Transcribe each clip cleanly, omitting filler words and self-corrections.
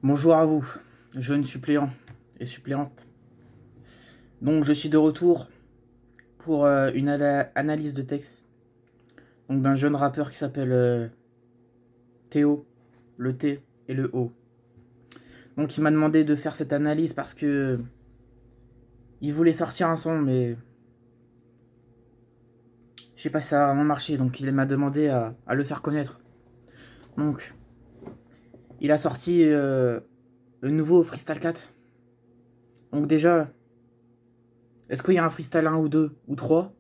Bonjour à vous, jeunes suppléants et suppléantes. Donc je suis de retour pour une analyse de texte donc d'un jeune rappeur qui s'appelle Théo, le T et le O. Donc il m'a demandé de faire cette analyse parce que il voulait sortir un son, mais je sais pas si ça a vraiment marché, donc il m'a demandé à le faire connaître. Donc il a sorti le nouveau Freestyle 4. Donc déjà, est-ce qu'il y a un freestyle 1 ou 2 ou 3?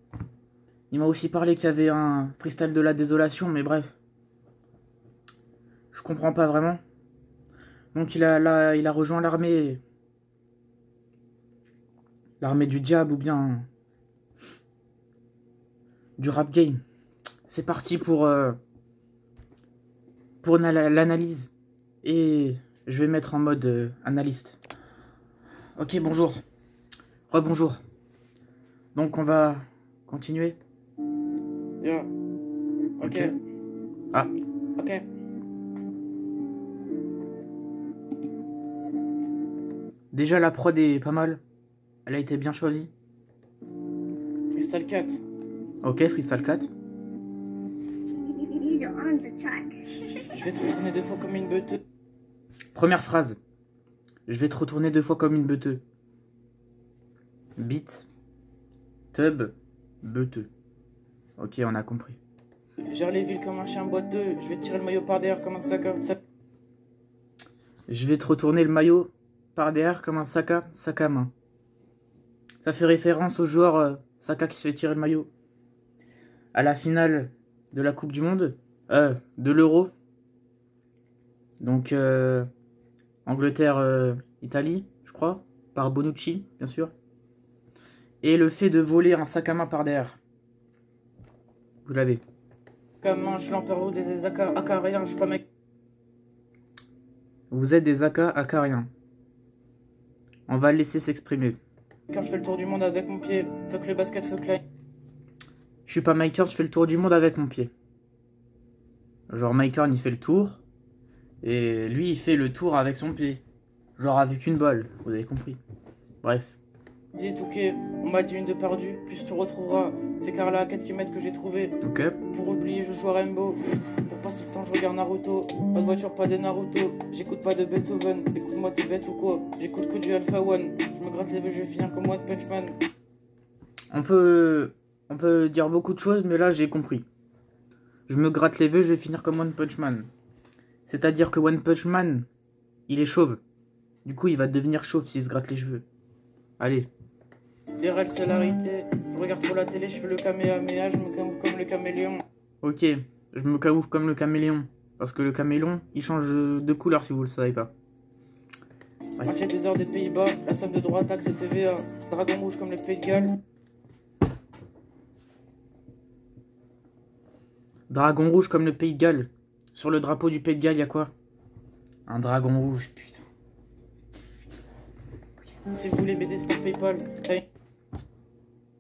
Il m'a aussi parlé qu'il y avait un freestyle de la désolation, mais bref. Je comprends pas vraiment. Donc il a rejoint l'armée. L'armée du diable ou bien du rap game. C'est parti pour l'analyse. Et je vais mettre en mode analyste. Ok, bonjour. Rebonjour. Donc on va continuer. Yeah. Ok. Ah, Ok. déjà la prod est pas mal. Elle a été bien choisie. Freestyle 4. Ok, Freestyle 4. These are on the track. Je vais te retourner deux fois comme une beuteuse. Première phrase. Je vais te retourner 2 fois comme une beuteux. Beat. Tub. Beuteux. Ok, on a compris. Gère les villes comme un chien boiteux. Je vais te tirer le maillot par derrière comme un sac à... Je vais te retourner le maillot par derrière comme un sac à main. Ça fait référence au joueur Saka qui se fait tirer le maillot à la finale de la Coupe du Monde, de l'Euro. Donc Angleterre-Italie, je crois, par Bonucci, bien sûr. Et le fait de voler un sac à main par derrière. Vous l'avez. Comme un, je suis l'empereur des acariens. Je suis pas mec. Vous êtes des acariens. On va le laisser s'exprimer. Quand je fais le tour du monde avec mon pied. Fuck le basket, fuck la... Je suis pas Mike Horn, je fais le tour du monde avec mon pied. Genre Mike Horn il fait le tour. Et lui il fait le tour avec son pied. Genre avec une balle, vous avez compris. Bref. Dis Touquet, on m'a dit une de perdue. Plus tu retrouveras. C'est Carla à 4 km que j'ai trouvé. Ok. Pour oublier, je joue à Rainbow. Pour passer le temps, je regarde Naruto. Pas de voiture, pas de Naruto. J'écoute pas de Beethoven. Écoute-moi, t'es bête ou quoi? J'écoute que du Alpha One. Je me gratte les yeux, je vais finir comme One Punch Man. On peut dire beaucoup de choses, mais là j'ai compris. Je me gratte les cheveux, je vais finir comme One Punch Man. C'est-à-dire que One Punch Man, il est chauve. Du coup, il va devenir chauve s'il se gratte les cheveux. Allez. Les règles, c'est la réalité. Je regarde trop la télé, je fais le kamehameha, je me camoufle comme le caméléon. Ok, je me camoufle comme le caméléon. Parce que le caméléon, il change de couleur si vous le savez pas. Marché des heures des Pays-Bas, la somme de droits, taxes et TVA. Dragon rouge comme le Pays de Galles. Dragon rouge comme le Pays de Galles. Sur le drapeau du Pays de Galles, il y a quoi? Un dragon rouge, putain. Si vous voulez m'aider, c'est par PayPal.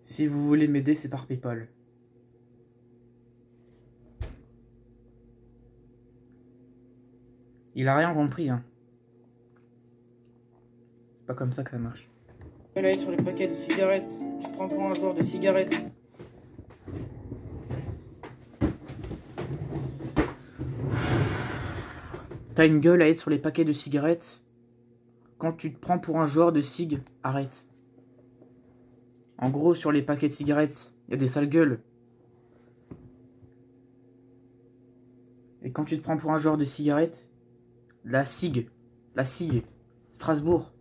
Si vous voulez m'aider, c'est par PayPal. Il a rien compris, hein. C'est pas comme ça que ça marche. Elle est sur les paquets de cigarettes. Je prends pour un joueur de cigarettes. T'as une gueule à être sur les paquets de cigarettes. Quand tu te prends pour un joueur de cig, arrête. En gros, sur les paquets de cigarettes, il y a des sales gueules. Et quand tu te prends pour un joueur de cigarettes, la cig, Strasbourg.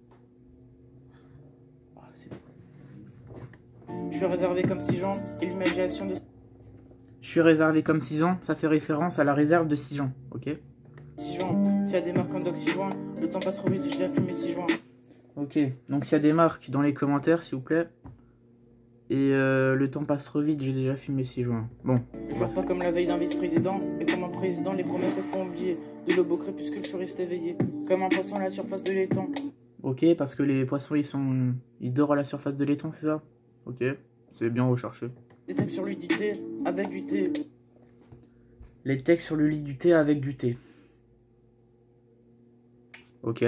Oh, Je suis réservé comme 6 gens et l'imagination de... Je suis réservé comme 6 ans, ça fait référence à la réserve de 6 ans, ok? 6 joints. S'il y a des marques en d'oxygène, le temps passe trop vite, j'ai déjà fumé 6 joints. Ok, donc s'il y a des marques dans les commentaires, s'il vous plaît. Et le temps passe trop vite, j'ai déjà filmé 6 juin. Bon. Je vois pas comme la veille d'un vice-président. Et comme un président, les promesses se font oublier. De l'eau crépuscule puisque je suis resté éveillé. Comme un poisson à la surface de l'étang. Ok, parce que les poissons ils dorment à la surface de l'étang, c'est ça? Ok, c'est bien recherché. Des textes sur l'humidité, avec du thé. Les textes sur le lit du thé avec du thé. Ok,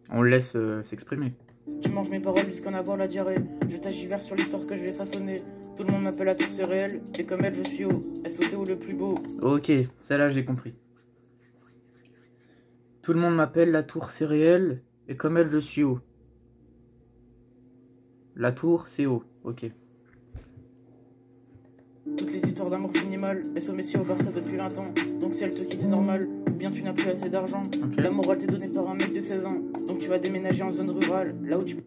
on le laisse s'exprimer. Tu manges mes paroles jusqu'à en avoir la diarrhée. Je t'agivère sur l'histoire que je vais façonner. Tout le monde m'appelle la tour, c'est réel. Et comme elle, je suis haut. SOTO le plus beau. Ok, celle-là j'ai compris. Tout le monde m'appelle la tour, c'est réel. Et comme elle, je suis haut. La tour, c'est haut. Ok. Toutes les histoires d'amour finissent mal. SO Messi au Barça depuis 20 ans. Donc si elle te quitte, c'est normal. Ou bien tu n'as plus assez d'argent. Ok. La morale t'est donnée par un mec de 16 ans. Donc tu vas déménager en zone rurale. Là où tu...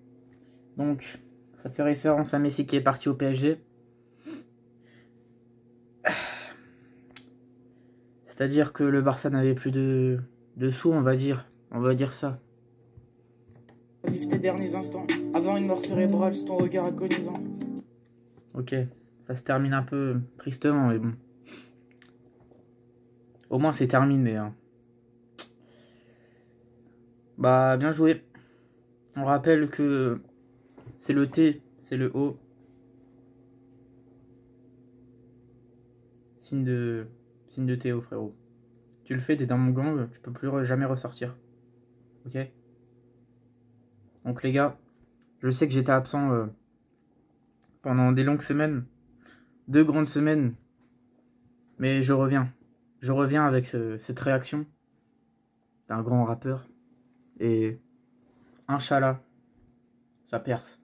Donc, ça fait référence à Messi qui est parti au PSG. C'est-à-dire que le Barça n'avait plus de sous, on va dire. On va dire ça. Vive tes derniers instants. Avant une mort cérébrale, c'est ton regard agonisant. Ok, ça se termine un peu tristement, mais bon. Au moins c'est terminé. Hein. Bah, bien joué. On rappelle que c'est le T, c'est le O. Signe de Théo, frérot. Tu le fais, t'es dans mon gang, tu peux plus jamais ressortir. Ok? Donc les gars, je sais que j'étais absent pendant des longues semaines. 2 grandes semaines. Mais je reviens. Je reviens avec cette réaction d'un grand rappeur. Et Inch'Allah, ça perce.